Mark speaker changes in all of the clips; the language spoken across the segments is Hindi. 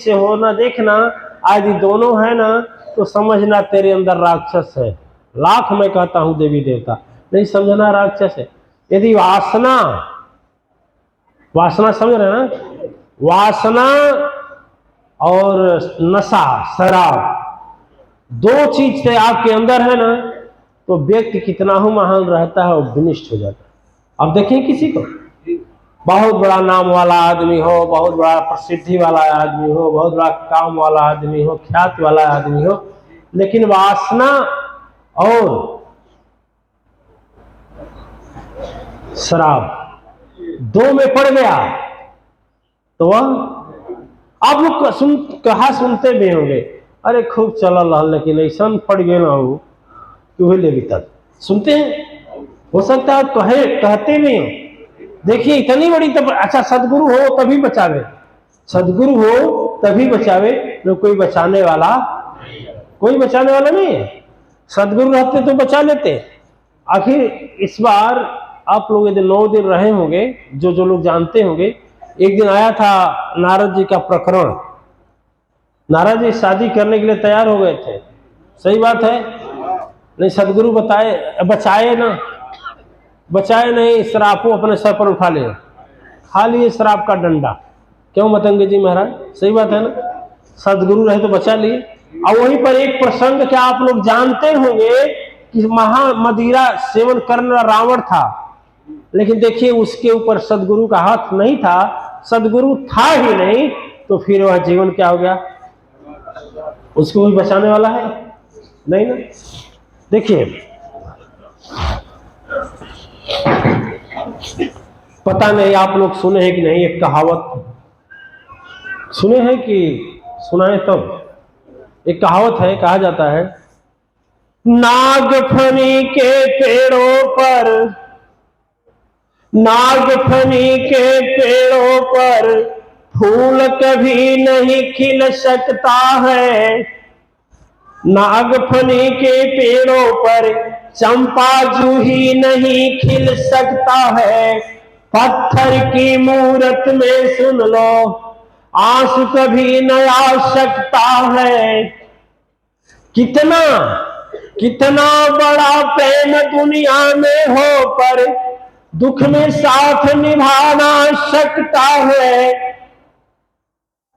Speaker 1: से हो ना देखना, आज ये दोनों है ना तो समझना तेरे अंदर राक्षस है। लाख मैं कहता हूं देवी देवता, नहीं समझना राक्षस है। यदि वासना, वासना समझ रहे ना, वासना और नशा शराब दो चीज से आपके अंदर है ना, तो व्यक्ति कितना हो महान रहता है और विनिष्ट हो जाता है। अब देखिए किसी को बहुत बड़ा नाम वाला आदमी हो, बहुत बड़ा प्रसिद्धि वाला आदमी हो, बहुत बड़ा काम वाला आदमी हो, ख्याति वाला आदमी हो, लेकिन वासना और शराब दो में पड़ गया तो वह आप लोग कहा सुनते भी होंगे, अरे खूब चल रहा लेकिन ऐसा पड़ गए ना हो कि वही ले तक सुनते हैं। हो सकता है कहते नहीं हो। देखिए इतनी बड़ी तब अच्छा सदगुरु हो तभी बचावे, सदगुरु हो तभी बचावे, तो कोई बचाने वाला नहीं है। सदगुरु रहते तो बचा लेते। आखिर इस बार आप लोग यदि 9 दिन रहे होंगे, जो लोग जानते होंगे, एक दिन आया था नारद जी का प्रकरण। नारद जी शादी करने के लिए तैयार हो गए थे, सही बात है, नहीं सदगुरु बचाए नहीं, श्रापो अपने सर पर उठा ले, खा लिए श्राप का डंडा। क्यों मतंग जी महाराज, सही बात है ना, सदगुरु रहे तो बचा लिए। और वहीं पर एक प्रसंग क्या आप लोग जानते होंगे कि मदिरा सेवन करना रावण था, लेकिन देखिए उसके ऊपर सदगुरु का हाथ नहीं था, सदगुरु था ही नहीं, तो फिर वह जीवन क्या हो गया, उसको भी बचाने वाला है नहीं ना। देखिए पता नहीं आप लोग सुने हैं कि नहीं, एक कहावत सुने हैं कि सुनाए तब, एक कहावत है, कहा जाता है नागफनी के पेड़ों पर फूल कभी नहीं खिल सकता है, नागफनी के पेड़ों पर चंपा जूही नहीं खिल सकता है, पत्थर की मूरत में सुन लो आंसू कभी न आ सकता है। कितना बड़ा प्रेम दुनिया में हो पर दुख में साथ निभाना सकता है,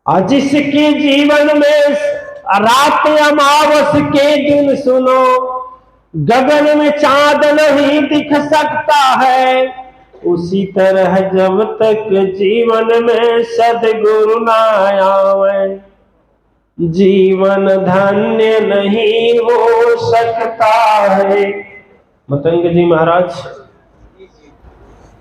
Speaker 1: और जिसके जीवन में रात अमावस के दिन सुनो गगन में चांद नहीं दिख सकता है, उसी तरह जब तक जीवन में सदगुरु ना आवे जीवन धन्य नहीं हो सकता है। मतंग जी महाराज,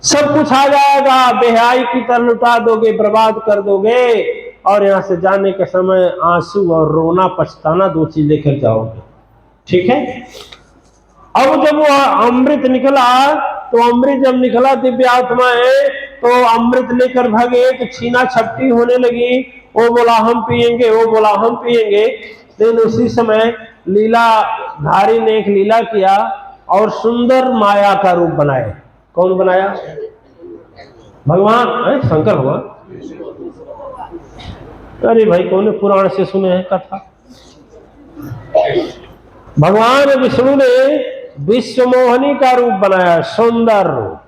Speaker 1: सब कुछ आ जाएगा, बेहाई की तरह लुटा दोगे, बर्बाद कर दोगे, और यहां से जाने के समय आंसू और रोना पछताना दो चीज लेकर जाओगे, ठीक है। अब जब वह अमृत निकला, तो अमृत जब निकला दिव्य आत्माएं तो अमृत लेकर भागे, तो छीना छपटी होने लगी, वो बोला हम पिएंगे, वो बोला हम पिएंगे। लेकिन उसी समय लीलाधारी ने एक लीला किया और सुंदर माया का रूप बनाए। कौन बनाया? भगवान शंकर भगवान। अरे भाई कौन पुराण से सुने हैं कथा। भगवान विष्णु ने विश्व मोहनी का रूप बनाया, सुंदर रूप,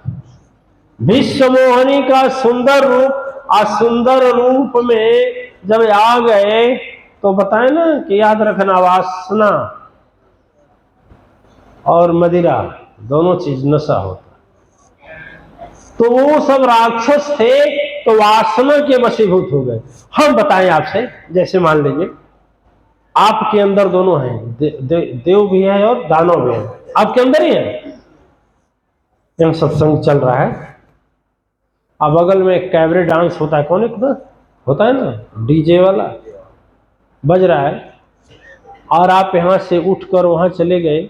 Speaker 1: विश्व मोहनी का सुंदर रूप। और सुंदर रूप में जब आ गए तो बताए ना कि याद रखना वासना और मदिरा दोनों चीज नशा होता, तो वो सब राक्षस थे, तो वासना के वशीभूत हो गए। हम बताएं आपसे, जैसे मान लीजिए आपके अंदर दोनों हैं, देव भी है और दानव भी है, आपके अंदर ही है। यहाँ सत्संग चल रहा है, अब बगल में एक कैबरे डांस होता है, कौन एक होता है ना, डीजे वाला बज रहा है, और आप यहाँ से उठकर वहां चले गए,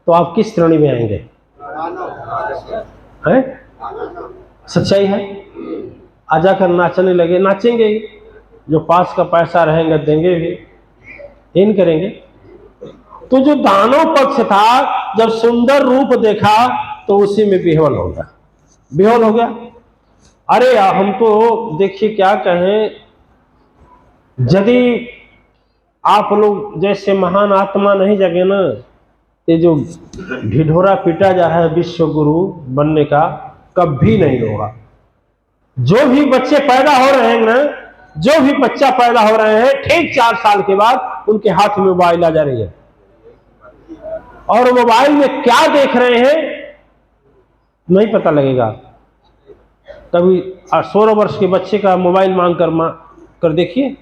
Speaker 1: तो आप किस श्रेणी में आएंगे? हैं? सच्चाई है। आ जाकर नाचने लगे, नाचेंगे, जो पास का पैसा रहेंगे देंगे भी, इन करेंगे। तो जो दानव पक्ष था, जब सुंदर रूप देखा तो उसी में विह्वल हो गया। अरे हम तो देखिए क्या कहें, यदि आप लोग जैसे महान आत्मा नहीं जगे ना, ये जो ढिढोरा पीटा जा रहा है विश्व गुरु बनने का, कभी नहीं होगा। जो भी बच्चे पैदा हो रहे हैं ना, जो भी बच्चा पैदा हो रहे हैं, ठीक 4 साल के बाद उनके हाथ में मोबाइल आ जा रही है, और मोबाइल में क्या देख रहे हैं नहीं पता लगेगा। कभी 16 वर्ष के बच्चे का मोबाइल मांग कर देखिए,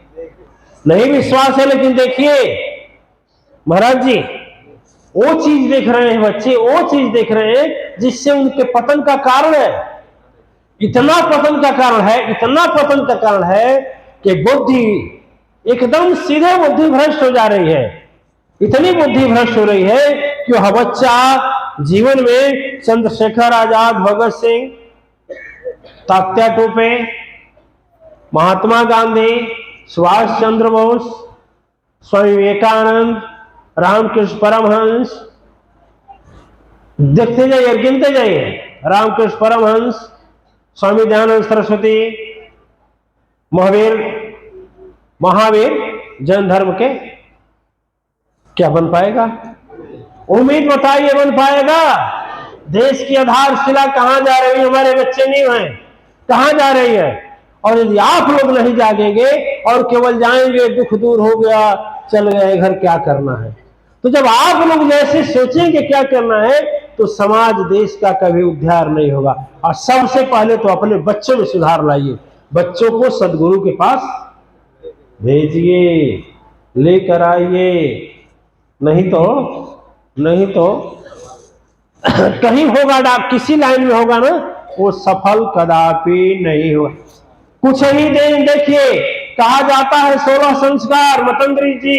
Speaker 1: नहीं विश्वास है लेकिन देखिए महाराज जी, वो चीज देख रहे हैं बच्चे, वो चीज देख रहे हैं जिससे उनके पतन का कारण है। इतना पतन का कारण है, इतना पतन का कारण है कि बुद्धि एकदम सीधे बुद्धि भ्रष्ट हो जा रही है। इतनी बुद्धि भ्रष्ट हो रही है कि वह बच्चा जीवन में चंद्रशेखर आजाद, भगत सिंह, तात्या टोपे, महात्मा गांधी, सुभाष चंद्र बोस, स्वामी विवेकानंद, रामकृष्ण परमहंस, देखते जाइए, गिनते जाइए, रामकृष्ण परमहंस, स्वामी दयानंद सरस्वती, महावीर जैन धर्म के, क्या बन पाएगा? उम्मीद बताइए बन पाएगा? देश की आधारशिला कहां जा रही है? हमारे बच्चे नहीं हैं, कहां जा रही है? और यदि आप लोग नहीं जागेंगे और केवल जाएंगे दुख दूर हो गया चल गए घर, क्या करना है? तो जब आप लोग जैसे सोचेंगे क्या करना है, तो समाज देश का कभी उद्धार नहीं होगा। और सबसे पहले तो अपने बच्चों में सुधार लाइए, बच्चों को सदगुरु के पास भेजिए, लेकर आइए, नहीं तो कहीं होगा, किसी लाइन में होगा ना, वो सफल कदापि नहीं होगा। कुछ ही दिन देखिए, कहा जाता है 16 संस्कार, मतंगरी जी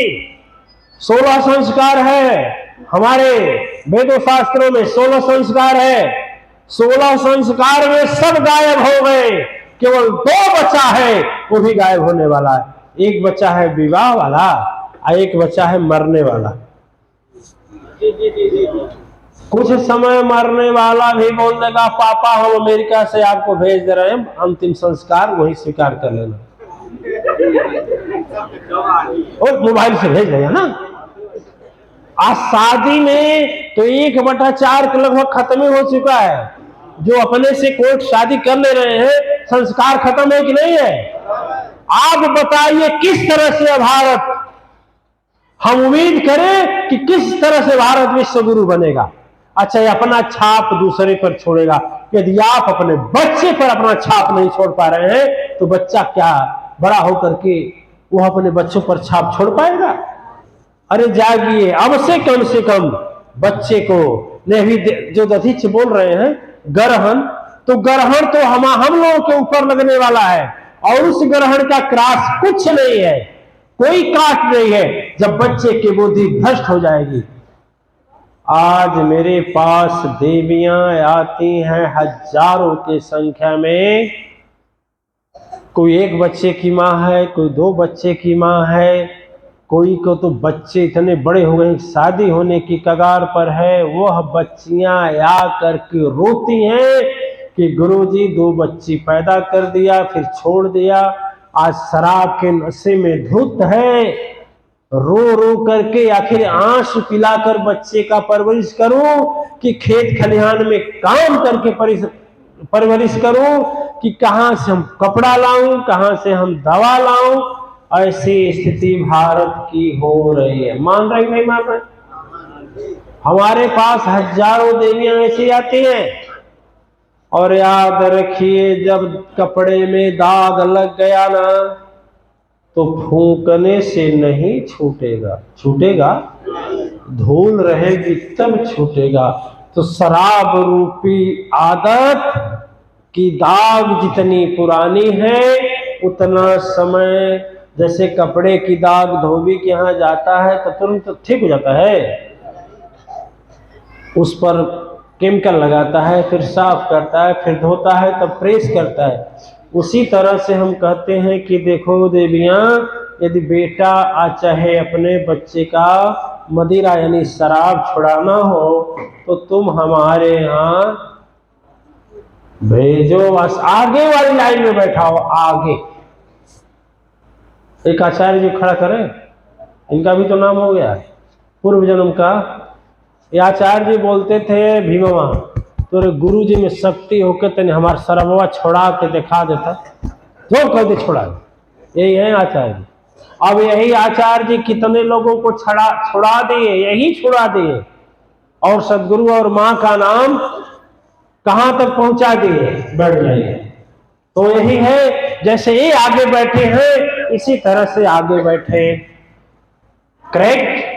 Speaker 1: 16 संस्कार है, हमारे वेदों शास्त्रों में 16 संस्कार है। 16 संस्कार में सब गायब हो गए, केवल 2 बचा है, वो भी गायब होने वाला है। एक बच्चा है विवाह वाला और एक बच्चा है मरने वाला। कुछ समय मरने वाला भी बोल देगा पापा हम अमेरिका से आपको भेज दे रहे हैं, अंतिम संस्कार वही स्वीकार कर लेना, और मोबाइल से भेज देगा ना। आज शादी में तो 1/4 का लगभग खत्म हो चुका है। जो अपने से कोर्ट शादी कर ले रहे हैं, संस्कार खत्म है कि नहीं है? आप बताइए किस तरह से भारत, हम उम्मीद करें कि किस तरह से भारत विश्व गुरु बनेगा। अच्छा, ये अपना छाप दूसरे पर छोड़ेगा। यदि आप अपने बच्चे पर अपना छाप नहीं छोड़ पा रहे हैं, तो बच्चा क्या बड़ा होकर के वो अपने बच्चों पर छाप छोड़ पाएगा? अरे जागिए, अब से कम बच्चे को ने भी जो दधीच बोल रहे हैं ग्रहण, तो ग्रहण तो हम लोगों के ऊपर लगने वाला है, और उस ग्रहण का क्रास कुछ नहीं है, कोई काट नहीं है, जब बच्चे की बुद्धि भ्रष्ट हो जाएगी। आज मेरे पास देवियां आती हैं हजारों की संख्या में, कोई 1 बच्चे की माँ है, कोई 2 बच्चे की माँ है, कोई को तो बच्चे इतने बड़े हो गए शादी होने की कगार पर है। वह बच्चियां आ करके रोती हैं कि गुरुजी 2 बच्ची पैदा कर दिया फिर छोड़ दिया, आज शराब के नशे में धुत है, रो रो करके आखिर आंसू पिलाकर बच्चे का परवरिश करूं कि खेत खलिहान में काम करके परवरिश करूं, कि कहां से हम कपड़ा लाऊं, कहां से हम दवा लाऊं। ऐसी स्थिति भारत की हो रही है। मान रहे नहीं मान रहे? हमारे पास हजारों देवियां ऐसी आती हैं, और याद रखिए जब कपड़े में दाग लग गया ना, तो फूंकने से नहीं छूटेगा, धूल रहेगी तब छूटेगा। तो शराब रूपी आदत की दाग जितनी पुरानी है, उतना समय, जैसे कपड़े की दाग धोबी के यहाँ जाता है तो तुरंत ठीक हो जाता है, उस पर केमिकल लगाता है, फिर साफ करता है, फिर धोता है, तब प्रेस करता है। उसी तरह से हम कहते हैं कि देखो देवियां, यदि बेटा चाहे अपने बच्चे का मदिरा यानी शराब छुड़ाना हो, तो तुम हमारे यहाँ भेजो, बस आगे वाली लाइन में बैठाओ, आगे एक आचार्य जी खड़ा करें, इनका भी तो नाम हो गया पूर्व जन्म का। ये आचार्य जी बोलते थे, भीमवा तोरे गुरु जी में शक्ति होके तेने हमारा सरबवा छोड़ा के दिखा देता, जो कह दे छोड़ा दे। यही है आचार्य जी। अब यही आचार्य जी कितने लोगों को छुड़ा दिए, यही छुड़ा दिए, और सदगुरु और माँ का नाम कहां तक पहुंचा दिए, बढ़ जाइए। तो यही है, जैसे ये आगे बैठे हैं इसी तरह से आगे बैठे, करेक्ट,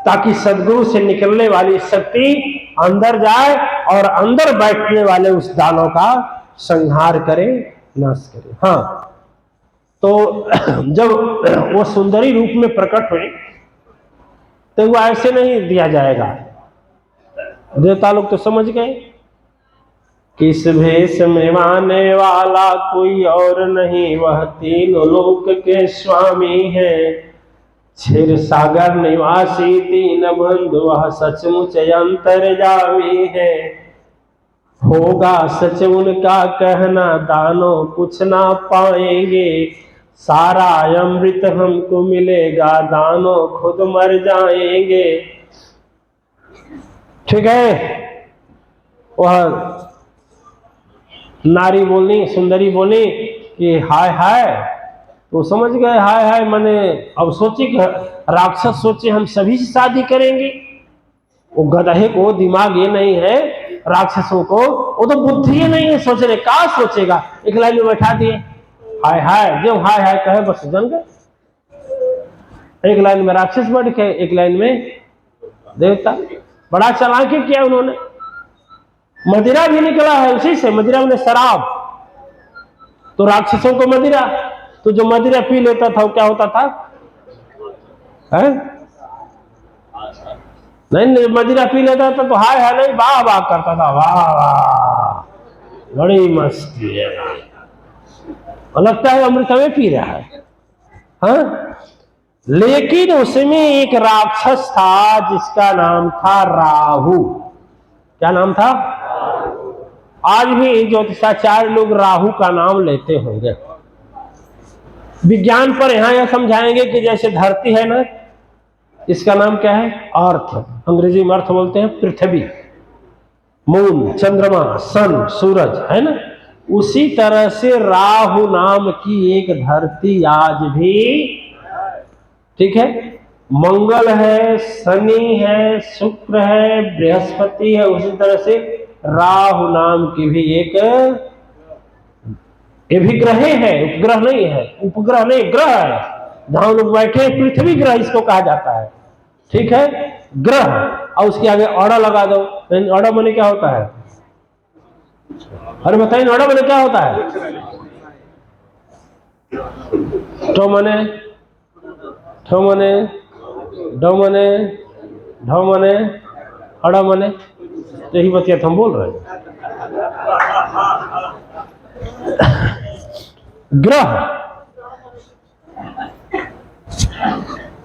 Speaker 1: ताकि सदगुरु से निकलने वाली शक्ति अंदर जाए और अंदर बैठने वाले उस दानों का संहार करे, नाश करे। हाँ, तो जब वो सुंदरी रूप में प्रकट हुए तो वो ऐसे नहीं दिया जाएगा। देवता लोग तो समझ गए, किस भेष में आने वाला कोई और नहीं, वह तीनों लोक के स्वामी है। क्षीर सागर निवासी दीन बंधु, वह सचमुच अंतर्यामी है। होगा सच उनका कहना, दानों कुछ ना पाएंगे। सारा अमृत हमको मिलेगा, दानों खुद मर जाएंगे। ठीक है, वह नारी बोली, सुंदरी बोली कि हाय हाय, तो समझ गए हाय हाय मने, अब सोचे कि राक्षस सोचे हम सभी से शादी करेंगे। वो गधे को दिमाग ये नहीं है, राक्षसों को वो तो बुद्धि ही नहीं है, सोच रहे क्या सोचेगा। एक लाइन में बैठा दिए, हाय हाय, जब हाय हाय कहे बस जन गए। एक लाइन में राक्षस बैठ के, एक लाइन में देवता। बड़ा चालाकी किया उन्होंने। मदिरा भी निकला है उसी से, मदिरा में शराब, तो राक्षसों को मदिरा, तो जो मदिरा पी लेता था वो क्या होता था, है? नहीं, मदिरा पी लेता था तो हाय हाय नहीं, वाह वाह करता था, वाह वाह बड़ी मस्ती है, लगता है अमृत में पी रहा है। हाँ? लेकिन उसमें एक राक्षस था जिसका नाम था राहु। क्या नाम था? आज भी ज्योतिषाचार्य लोग राहु का नाम लेते होंगे। विज्ञान पर यहां यह समझाएंगे कि जैसे धरती है ना, इसका नाम क्या है? अर्थ, अंग्रेजी में अर्थ बोलते हैं पृथ्वी, मून, चंद्रमा, सन, सूरज, है ना। उसी तरह से राहु नाम की एक धरती आज भी, ठीक है, मंगल है, शनि है, शुक्र है, बृहस्पति है, उसी तरह से राहु नाम की भी एक, ये भी ग्रह है, उपग्रह नहीं है, उपग्रह नहीं, ग्रह है। जहां लोग बैठे पृथ्वी ग्रह इसको कहा जाता है, ठीक है, ग्रह। और उसके आगे ऑर्डर लगा दो, ऑर्डर मने क्या होता है? अरे बताइए, ऑर्डर मने क्या होता है? तो मने, ठो मने, डो मने, ढो मने, अड़ा मने, तो यही बतिया हम बोल रहे हैं। ग्रह,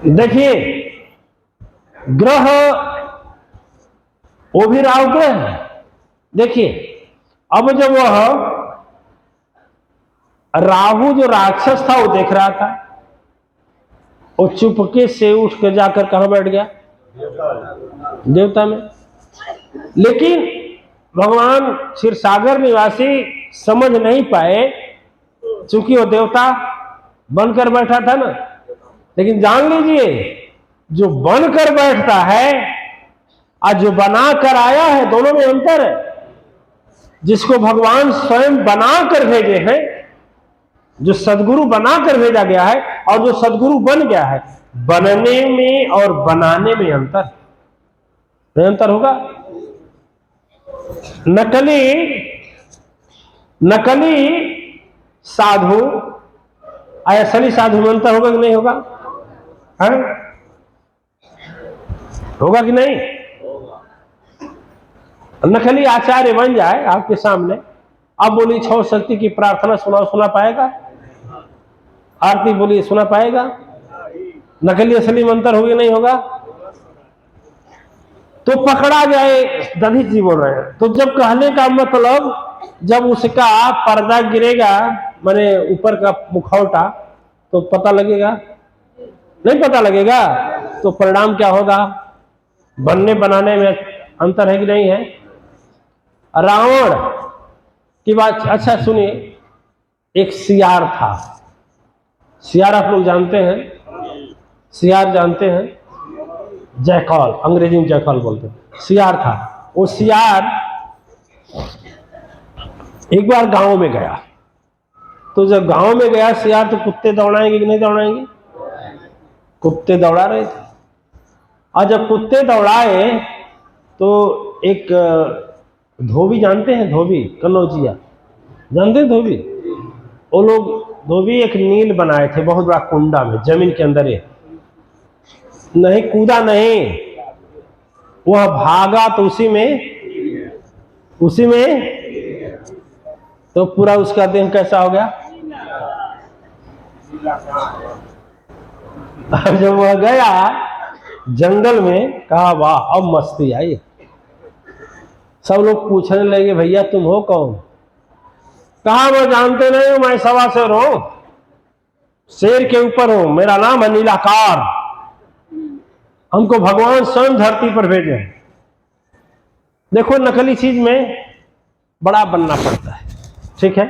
Speaker 1: देखिए ग्रह, वो भी राहु ग्रह है। देखिए अब जब वह राहु जो राक्षस था वो देख रहा था, वो चुपके से उठ के जाकर कहां बैठ गया? देवता में। लेकिन भगवान क्षीरसागर निवासी समझ नहीं पाए, चूंकि वो देवता बनकर बैठा था ना। लेकिन जान लीजिए, जो बनकर बैठता है और जो बना कर आया है, दोनों में अंतर है। जिसको भगवान स्वयं बना कर भेजे हैं, जो सदगुरु बनाकर भेजा गया है, और जो सदगुरु बन गया है, बनने में और बनाने में अंतर, अंतर होगा। नकली साधु असली साधु में अंतर होगा कि नहीं होगा? है? होगा कि नहीं? नकली आचार्य बन जाए आपके सामने, अब बोली छह शक्ति की प्रार्थना सुना पाएगा? आरती बोली सुना पाएगा? नकली असली में अंतर होगा नहीं होगा? तो पकड़ा जाए। दधिच जी बोल रहे हैं। तो जब कहने का मतलब, जब उसका पर्दा गिरेगा, माने ऊपर का मुखौटा, तो पता लगेगा, नहीं पता लगेगा, तो परिणाम क्या होगा? बनने बनाने में अंतर है कि नहीं है? रावण की बात अच्छा सुनिए, एक सियार था। सियार आप लोग जानते हैं? सियार जानते हैं? जैकल, अंग्रेजी में जैकल बोलते हैं। सियार था। वो सियार एक बार गांव में गया, तो जब गांव में गया सियार, तो कुत्ते दौड़ाएंगे कि नहीं दौड़ाएंगे? कुत्ते दौड़ा रहे थे। और जब कुत्ते दौड़ाए तो एक धोबी, जानते हैं धोबी? कनौजिया जानते हैं धोबी? वो लोग धोबी एक नील बनाए थे बहुत बड़ा कुंडा में, जमीन के अंदर है। नहीं कूदा नहीं, वह भागा तो उसी में तो पूरा उसका देह कैसा हो गया? जब वह गया जंगल में, कहा वाह अब मस्ती आई। सब लोग पूछने लगे भैया तुम हो कौन? कहा मैं जानते नहीं हूं, मैं सवा शेर हूं, शेर के ऊपर हूं, मेरा नाम है नीलाकार, हमको भगवान स्वयं धरती पर भेजे हैं। देखो नकली चीज में बड़ा बनना पड़ता है, ठीक है?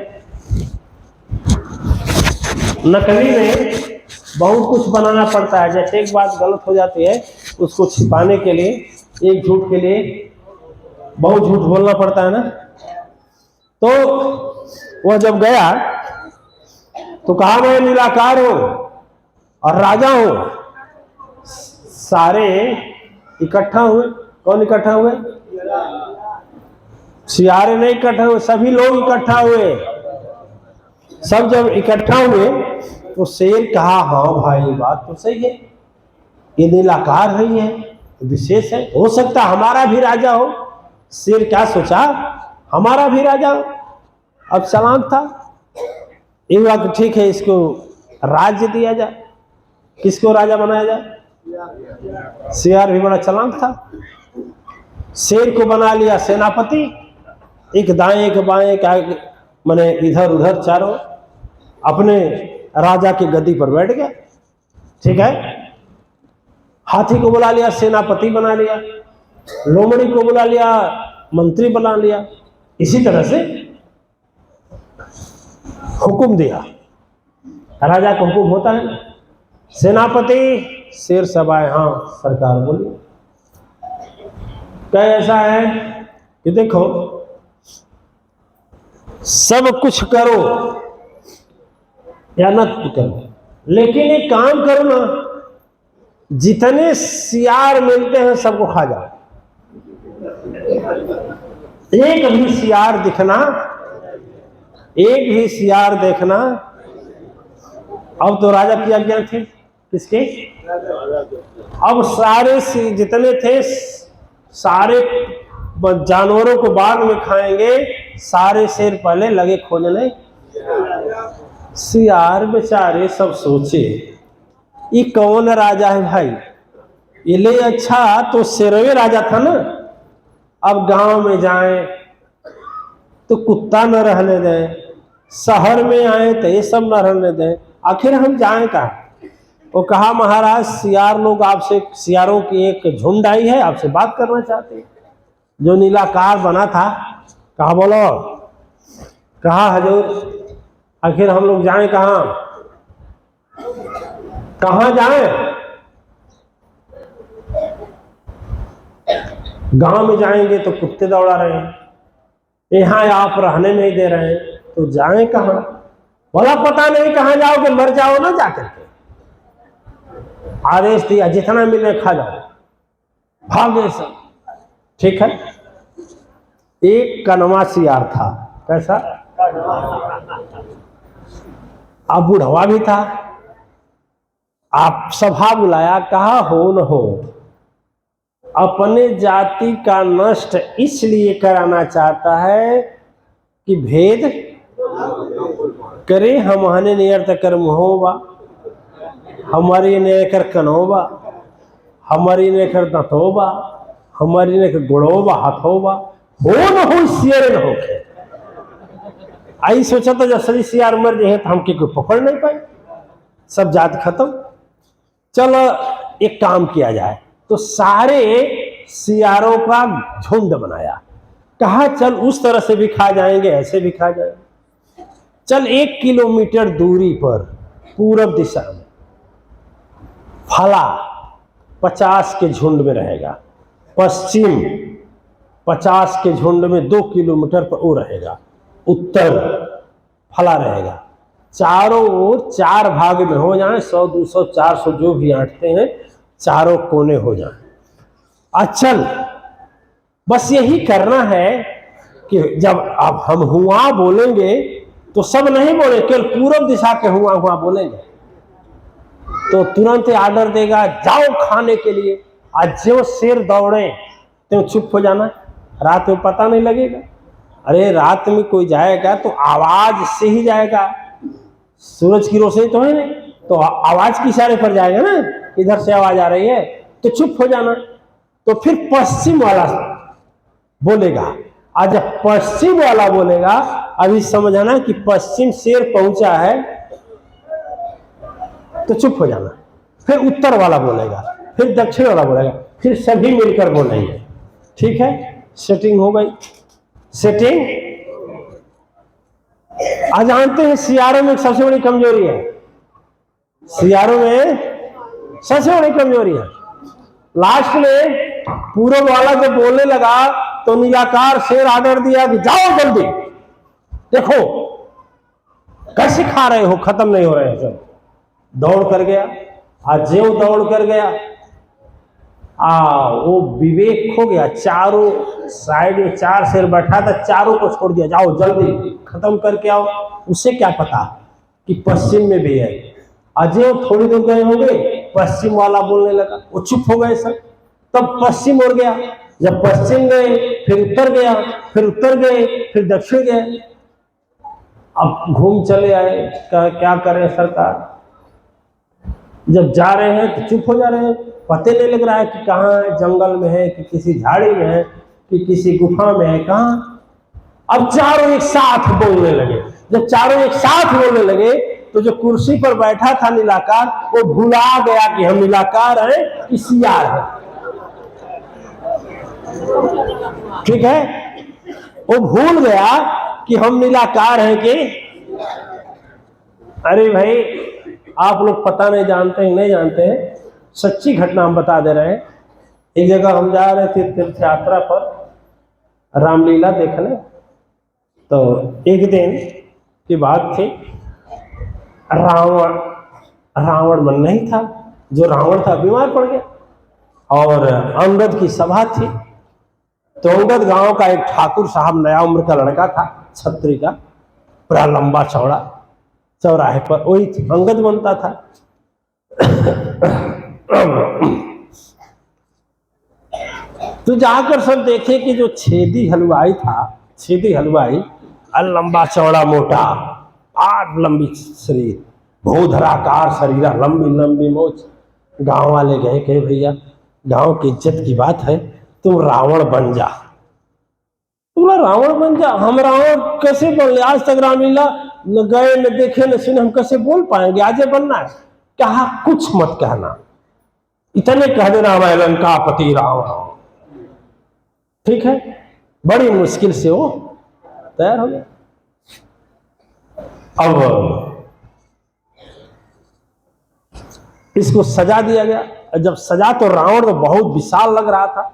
Speaker 1: नकली में बहुत कुछ बनाना पड़ता है। जैसे एक बात गलत हो जाती है, उसको छिपाने के लिए, एक झूठ के लिए बहुत झूठ बोलना पड़ता है ना। तो वह जब गया तो कहा मैं नीलाकार हूं और राजा हूं। सारे इकट्ठा हुए। कौन इकट्ठा हुए? सियारे नहीं इकट्ठा हुए, सभी लोग इकट्ठा हुए। सब जब इकट्ठा हुए तो शेर कहा हाँ भाई बात तो सही है, ये नीलाकार है, ये विशेष है, हो सकता हमारा भी राजा हो। शेर क्या सोचा? हमारा भी राजा हो। अब चालाक था, ये बात ठीक है, इसको राज्य दिया जाए, किसको राजा बनाया जाए? सियार भी बड़ा चालाक था, शेर को बना लिया सेनापति, एक दाएं एक बाएं माने इधर उधर चारों, अपने राजा की गद्दी पर बैठ गया, ठीक है? हाथी को बुला लिया सेनापति बना लिया, लोमड़ी को बुला लिया मंत्री बना लिया। इसी तरह से हुक्म दिया, राजा का हुक्म होता है। सेनापति शेर सब आए, हाँ सरकार बोली। क्या ऐसा है कि देखो सब कुछ करो या न करो, लेकिन एक काम करो ना, जितने सियार मिलते हैं सबको खा जाओ, एक भी सियार दिखना, एक भी सियार देखना। अब तो राजा की आज्ञा थी, किसके? अब सारे जितने थे सारे जानवरों को बाद में खाएंगे, सारे शेर पहले लगे खोजने। सियार बेचारे सब सोचे ये कौन राजा है भाई, ये ले अच्छा तो शेरवे राजा था ना। अब गांव में जाएं तो कुत्ता न रहने दें, शहर में आए तो ये सब न रहने दें, आखिर हम जाएं कहाँ? वो कहा महाराज सियार लोग आपसे, सियारों की एक झुंड आई है, आपसे बात करना चाहते हैं। जो नीलाकार बना था कहा बोलो। कहा हजूर आखिर हम लोग जाएं कहाँ? कहाँ जाएं? गांव में जाएंगे तो कुत्ते दौड़ा रहे हैं, यहाँ आप रहने नहीं दे रहे हैं, तो जाएं कहाँ? बोला पता नहीं कहाँ जाओगे, मर जाओ ना जाकर के। आदेश दिया जितना मिले खा जाओ, भागे सब, ठीक है? एक कनवा सियार था, कैसा? अब बुढ़वा भी था। आप सभा बुलाया, कहा हो न हो अपने जाति का नष्ट इसलिए कराना चाहता है कि भेद करे, हमारे नियत कर्म होगा, हमारी ने कर कनोबा, हमारी ने कर दतोबा, हमारी ने कर गुड़ोबा हथोबा, हो न हो सियर न होके। आई सोचा तो जब सभी सियार मर जाए तो हम कोई पकड़ नहीं पाए। सब जात खत्म। चलो एक काम किया जाए, तो सारे सियारों का झुंड बनाया, कहा चल उस तरह से भी खा जाएंगे, ऐसे भी खा जाएंगे। चल 1 किलोमीटर दूरी पर पूरब दिशा में फला 50 के झुंड में रहेगा, पश्चिम 50 के झुंड में 2 किलोमीटर पर वो रहेगा, उत्तर फला रहेगा। चारों ओर 4 भाग में हो जाए, 100 200 400 जो भी आंटते हैं, चारों कोने हो जाए। चल बस यही करना है कि जब अब हम हुआ बोलेंगे तो सब नहीं बोले, केवल पूरब दिशा के हुआ हुआ बोलेंगे, तो तुरंत आर्डर देगा जाओ खाने के लिए। आज जो शेर दौड़े तो चुप हो जाना, रात में पता नहीं लगेगा। अरे रात में कोई जाएगा तो आवाज से ही जाएगा, सूरज की रोशनी तो है नहीं, तो आवाज के इशारे पर जाएगा ना, इधर से आवाज आ रही है तो चुप हो जाना। तो फिर पश्चिम वाला बोलेगा, आज जब पश्चिम वाला बोलेगा, अभी समझाना कि पश्चिम शेर पहुंचा है तो चुप हो जाना। फिर उत्तर वाला बोलेगा, फिर दक्षिण वाला बोलेगा, फिर सभी मिलकर बोलेंगे। ठीक है, सेटिंग हो गई। सेटिंग आज जानते हैं सियारों में सबसे बड़ी कमजोरी है, सियारों में सबसे बड़ी कमजोरी है। लास्ट में पूरब वाला जब बोलने लगा तो नीलाकार शेर आर्डर दिया कि जाओ जल्दी, देखो कैसे खा रहे हो, खत्म नहीं हो रहे हैं। सब दौड़ कर गया, आज जो दौड़ कर गया वो विवेक खो गया। चारों साइड में 4 शेर बैठा था, चारों को छोड़ दिया, जाओ जल्दी खत्म करके आओ। उसे क्या पता कि पश्चिम में भी है। अजय थोड़ी दूर गए होंगे, पश्चिम वाला बोलने लगा, वो चुप हो गए सब। तब पश्चिम उड़ गया, जब पश्चिम गए फिर उत्तर गया, फिर उत्तर गए फिर दक्षिण गए। अब घूम चले आए, क्या करें सरकार, जब जा रहे हैं तो चुप हो जा रहे हैं, पता नहीं लग रहा है कि कहाँ है, जंगल में है कि किसी झाड़ी में है कि किसी गुफा में है, कहाँ। अब चारों एक साथ बोलने लगे। जब चारों एक साथ बोलने लगे तो जो कुर्सी पर बैठा था नीलाकार, वो भुला गया कि हम नीलाकार हैं कि सियार है। ठीक है, वो भूल गया कि हम नीलाकार हैं कि। अरे भाई आप लोग पता नहीं जानते हैं, नहीं जानते हैं, सच्ची घटना हम बता दे रहे हैं। एक जगह हम जा रहे थे तीर्थ यात्रा पर रामलीला देखने, तो एक दिन की बात थी, रावण मन नहीं था, जो रावण था बीमार पड़ गया और अंगद की सभा थी। तो अंगद गांव का एक ठाकुर साहब, नया उम्र का लड़का था, छत्री का, बड़ा लंबा चौड़ा, चौराहे पर वही अंगद बनता था। तो जाकर सब देखे कि जो छेदी हलवाई था, छेदी हलवाई लंबा चौड़ा मोटा, आग लंबी शरीर, भूधराकार शरीर, लंबी लंबी मोच। गांव वाले गए, कहे भैया गांव की इज्जत की बात है, तुम रावण बन जा। बोला रावण बन जा, हम रावण कैसे बन ले, आज तक रामलीला न गए न देखे न सुने, हम कैसे बोल पाएंगे, आज बनना है। कहा कुछ मत कहना, इतने कह देना मैं लंकापति रावण। ठीक है, बड़ी मुश्किल से वो तैयार हो गया। अब इसको सजा दिया गया। जब सजा तो रावण तो बहुत विशाल लग रहा था,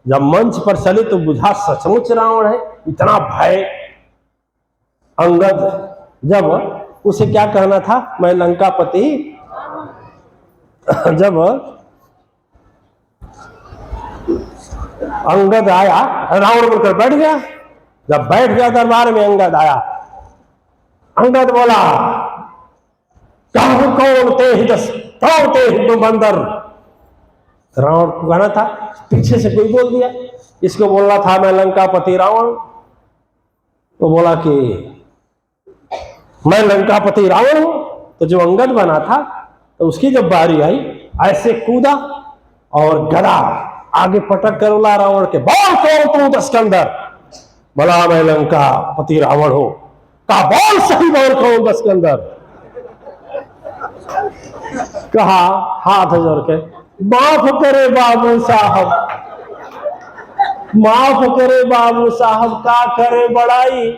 Speaker 1: जब मंच पर चले तो बुझा सचमुच रावण है, इतना भय। अंगद जब उसे क्या कहना था, मैं लंकापति, जब अंगद आया रावण बनकर बैठ गया। जब बैठ गया दरबार में, अंगद आया, अंगद बोला कहूं कौन ते ही दस ते ही बंदर। रावण को कहना था, पीछे से कोई बोल दिया, इसको बोलना था मैं लंकापति रावण। तो बोला कि मैं लंकापति रावण हूं। तो जो अंगद बना था, तो उसकी जब बारी आई, ऐसे कूदा और गदा आगे पटक कर बोला रावण के, बोल कौन तू दस के अंदर। बोला मैं लंकापति रावण हूं। कहा बोल सही, बोल कौन दस के अंदर। कहा हाथ जोड़ के, माफ करे बाबू साहब, माफ करे बाबू साहब, का करे बड़ाई।